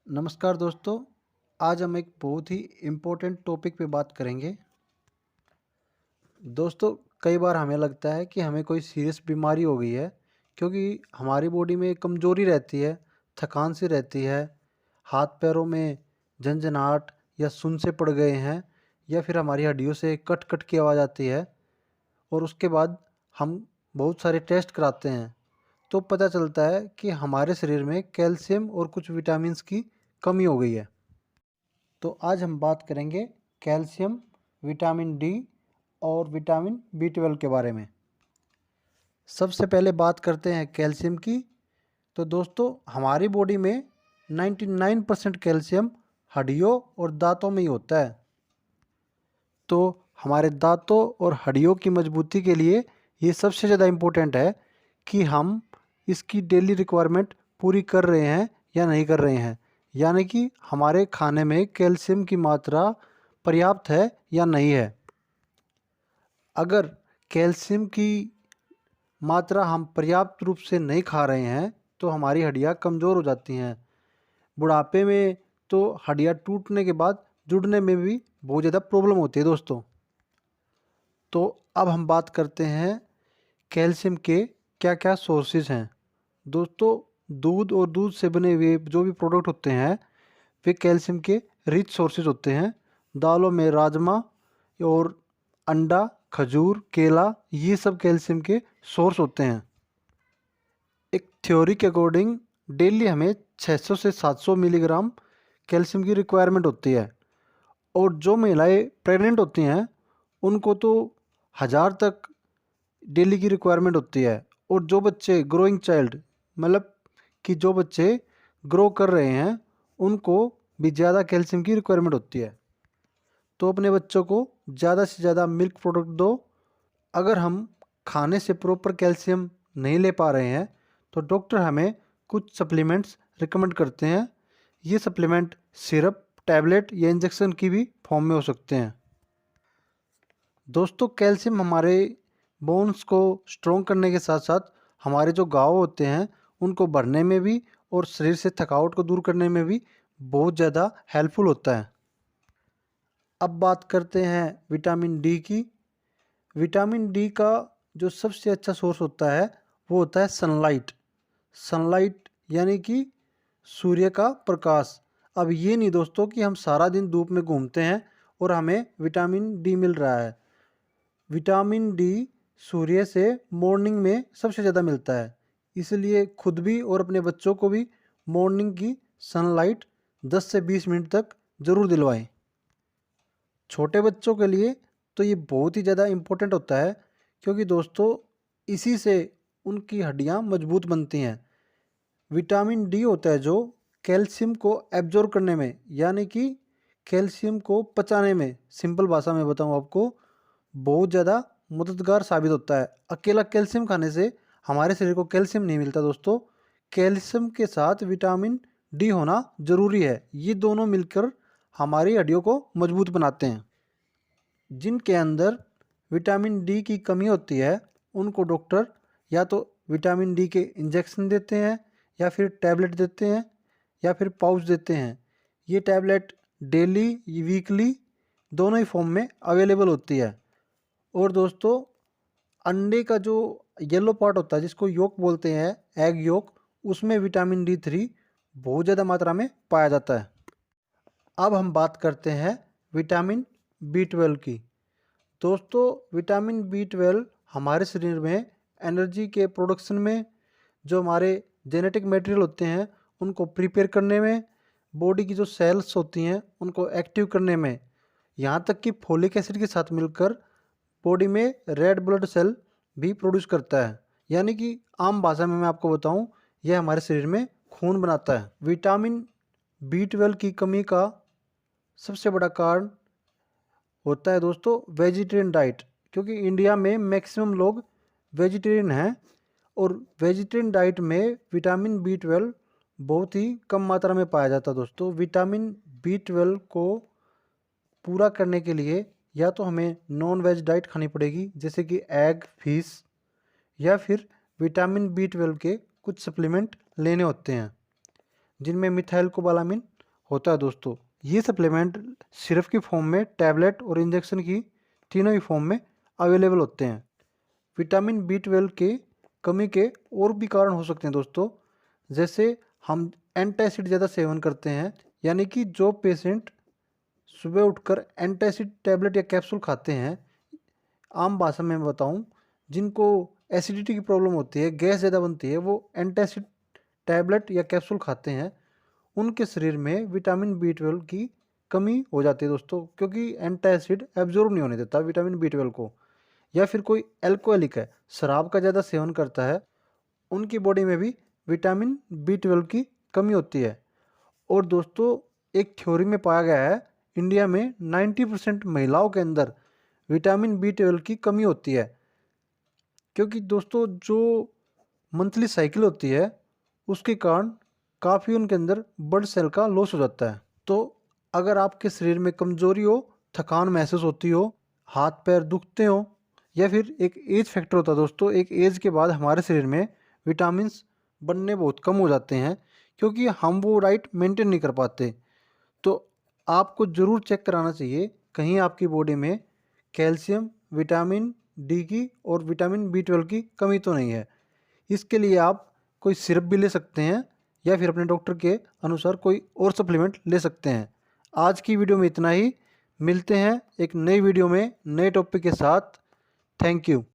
नमस्कार दोस्तों। आज हम एक बहुत ही इम्पोर्टेंट टॉपिक पे बात करेंगे। दोस्तों, कई बार हमें लगता है कि हमें कोई सीरियस बीमारी हो गई है, क्योंकि हमारी बॉडी में कमज़ोरी रहती है, थकान सी रहती है, हाथ पैरों में झंझनाहट या सुन से पड़ गए हैं, या फिर हमारी हड्डियों से कट कट की आवाज़ आती है। और उसके बाद हम बहुत सारे टेस्ट कराते हैं, तो पता चलता है कि हमारे शरीर में कैल्शियम और कुछ विटामिन्स की कमी हो गई है। तो आज हम बात करेंगे कैल्शियम, विटामिन डी और विटामिन बी 12 के बारे में। सबसे पहले बात करते हैं कैल्शियम की। तो दोस्तों, हमारी बॉडी में 99% कैल्शियम हड्डियों और दांतों में ही होता है। तो हमारे दांतों और हड्डियों की मजबूती के लिए ये सबसे ज़्यादा इम्पोर्टेंट है कि हम इसकी डेली रिक्वायरमेंट पूरी कर रहे हैं या नहीं कर रहे हैं, यानी कि हमारे खाने में कैल्शियम की मात्रा पर्याप्त है या नहीं है। अगर कैल्शियम की मात्रा हम पर्याप्त रूप से नहीं खा रहे हैं तो हमारी हड्डियां कमज़ोर हो जाती हैं। बुढ़ापे में तो हड्डियां टूटने के बाद जुड़ने में भी बहुत ज़्यादा प्रॉब्लम होती है दोस्तों। तो अब हम बात करते हैं कैल्शियम के क्या क्या सोर्सेज हैं। दोस्तों, दूध और दूध से बने हुए जो भी प्रोडक्ट होते हैं वे कैल्शियम के रिच सोर्सेज होते हैं। दालों में राजमा और अंडा, खजूर, केला, ये सब कैल्शियम के सोर्स होते हैं। एक थ्योरी के अकॉर्डिंग डेली हमें 600 से 700 मिलीग्राम कैल्शियम की रिक्वायरमेंट होती है। और जो महिलाएं प्रेग्नेंट होती हैं उनको तो 1000 तक डेली की रिक्वायरमेंट होती है। और जो बच्चे ग्रोइंग चाइल्ड, मतलब कि जो बच्चे ग्रो कर रहे हैं, उनको भी ज़्यादा कैल्शियम की रिक्वायरमेंट होती है। तो अपने बच्चों को ज़्यादा से ज़्यादा मिल्क प्रोडक्ट दो। अगर हम खाने से प्रॉपर कैल्शियम नहीं ले पा रहे हैं तो डॉक्टर हमें कुछ सप्लीमेंट्स रिकमेंड करते हैं। ये सप्लीमेंट सिरप, टैबलेट या इंजेक्शन की भी फॉर्म में हो सकते हैं। दोस्तों, कैल्शियम हमारे बोन्स को स्ट्रॉन्ग करने के साथ साथ हमारे जो घाव होते हैं उनको भरने में भी और शरीर से थकावट को दूर करने में भी बहुत ज़्यादा हेल्पफुल होता है। अब बात करते हैं विटामिन डी की। विटामिन डी का जो सबसे अच्छा सोर्स होता है वो होता है सनलाइट। सनलाइट यानी कि सूर्य का प्रकाश। अब ये नहीं दोस्तों कि हम सारा दिन धूप में घूमते हैं और हमें विटामिन डी मिल रहा है। विटामिन डी सूर्य से मॉर्निंग में सबसे ज़्यादा मिलता है, इसलिए खुद भी और अपने बच्चों को भी मॉर्निंग की सनलाइट 10 से 20 मिनट तक ज़रूर दिलवाएं। छोटे बच्चों के लिए तो ये बहुत ही ज़्यादा इम्पोर्टेंट होता है, क्योंकि दोस्तों इसी से उनकी हड्डियाँ मजबूत बनती हैं। विटामिन डी होता है जो कैल्शियम को एब्जॉर्ब करने में, यानी कि कैल्शियम को पचाने में, सिंपल भाषा में बताऊं आपको, बहुत ज़्यादा मददगार साबित होता है। अकेला कैल्शियम खाने से हमारे शरीर को कैल्शियम नहीं मिलता दोस्तों। कैल्शियम के साथ विटामिन डी होना ज़रूरी है। ये दोनों मिलकर हमारी हड्डियों को मजबूत बनाते हैं। जिनके अंदर विटामिन डी की कमी होती है उनको डॉक्टर या तो विटामिन डी के इंजेक्शन देते हैं, या फिर टैबलेट देते हैं, या फिर पाउच देते हैं। ये टैबलेट डेली, वीकली दोनों ही फॉर्म में अवेलेबल होती है। और दोस्तों, अंडे का जो येलो पार्ट होता है जिसको योक बोलते हैं, एग योक, उसमें विटामिन डी 3 बहुत ज़्यादा मात्रा में पाया जाता है। अब हम बात करते हैं विटामिन बी 12 की। दोस्तों, विटामिन बी 12 हमारे शरीर में एनर्जी के प्रोडक्शन में, जो हमारे जेनेटिक मटेरियल होते हैं उनको प्रिपेयर करने में, बॉडी की जो सेल्स होती हैं उनको एक्टिव करने में, यहाँ तक कि फोलिक एसिड के साथ मिलकर बॉडी में रेड ब्लड सेल भी प्रोड्यूस करता है। यानी कि आम भाषा में मैं आपको बताऊं, यह हमारे शरीर में खून बनाता है। विटामिन बी 12 की कमी का सबसे बड़ा कारण होता है दोस्तों वेजिटेरियन डाइट, क्योंकि इंडिया में मैक्सिमम लोग वेजिटेरियन हैं। और वेजिटेरियन डाइट में विटामिन बी 12 बहुत ही कम मात्रा में पाया जाता है। दोस्तों, विटामिन बी 12 को पूरा करने के लिए या तो हमें नॉन वेज डाइट खानी पड़ेगी, जैसे कि एग, फिश, या फिर विटामिन बी 12 के कुछ सप्लीमेंट लेने होते हैं जिनमें मिथाइल कोबालामिन होता है दोस्तों। ये सप्लीमेंट सिरप की फॉर्म में, टैबलेट और इंजेक्शन की तीनों ही फॉर्म में अवेलेबल होते हैं। विटामिन B12 के कमी के और भी कारण हो सकते हैं दोस्तों, जैसे हम एंटासिड ज़्यादा सेवन करते हैं, यानी कि जो पेशेंट सुबह उठकर एंटासिड टैबलेट या कैप्सूल खाते हैं, आम भाषा में बताऊं, जिनको एसिडिटी की प्रॉब्लम होती है, गैस ज़्यादा बनती है, वो एंटासिड टैबलेट या कैप्सूल खाते हैं, उनके शरीर में विटामिन B12 की कमी हो जाती है दोस्तों, क्योंकि एंटासिड एब्जॉर्ब नहीं होने देता विटामिन B12 को। या फिर कोई एल्कोहलिक है, शराब का ज़्यादा सेवन करता है, उनकी बॉडी में भी विटामिन B12 की कमी होती है। और दोस्तों, एक थ्योरी में पाया गया है, इंडिया में 90% महिलाओं के अंदर विटामिन B12 की कमी होती है, क्योंकि दोस्तों जो मंथली साइकिल होती है उसके कारण काफ़ी उनके अंदर ब्लड सेल का लॉस हो जाता है। तो अगर आपके शरीर में कमजोरी हो, थकान महसूस होती हो, हाथ पैर दुखते हो, या फिर एक एज फैक्टर होता है दोस्तों, एक एज के बाद हमारे शरीर में विटामिन्स बनने बहुत कम हो जाते हैं, क्योंकि हम वो राइट मेंटेन नहीं कर पाते। तो आपको ज़रूर चेक कराना चाहिए कहीं आपकी बॉडी में कैल्शियम, विटामिन डी की और विटामिन B12 की कमी तो नहीं है। इसके लिए आप कोई सिरप भी ले सकते हैं, या फिर अपने डॉक्टर के अनुसार कोई और सप्लीमेंट ले सकते हैं। आज की वीडियो में इतना ही। मिलते हैं एक नई वीडियो में नए टॉपिक के साथ। Thank you.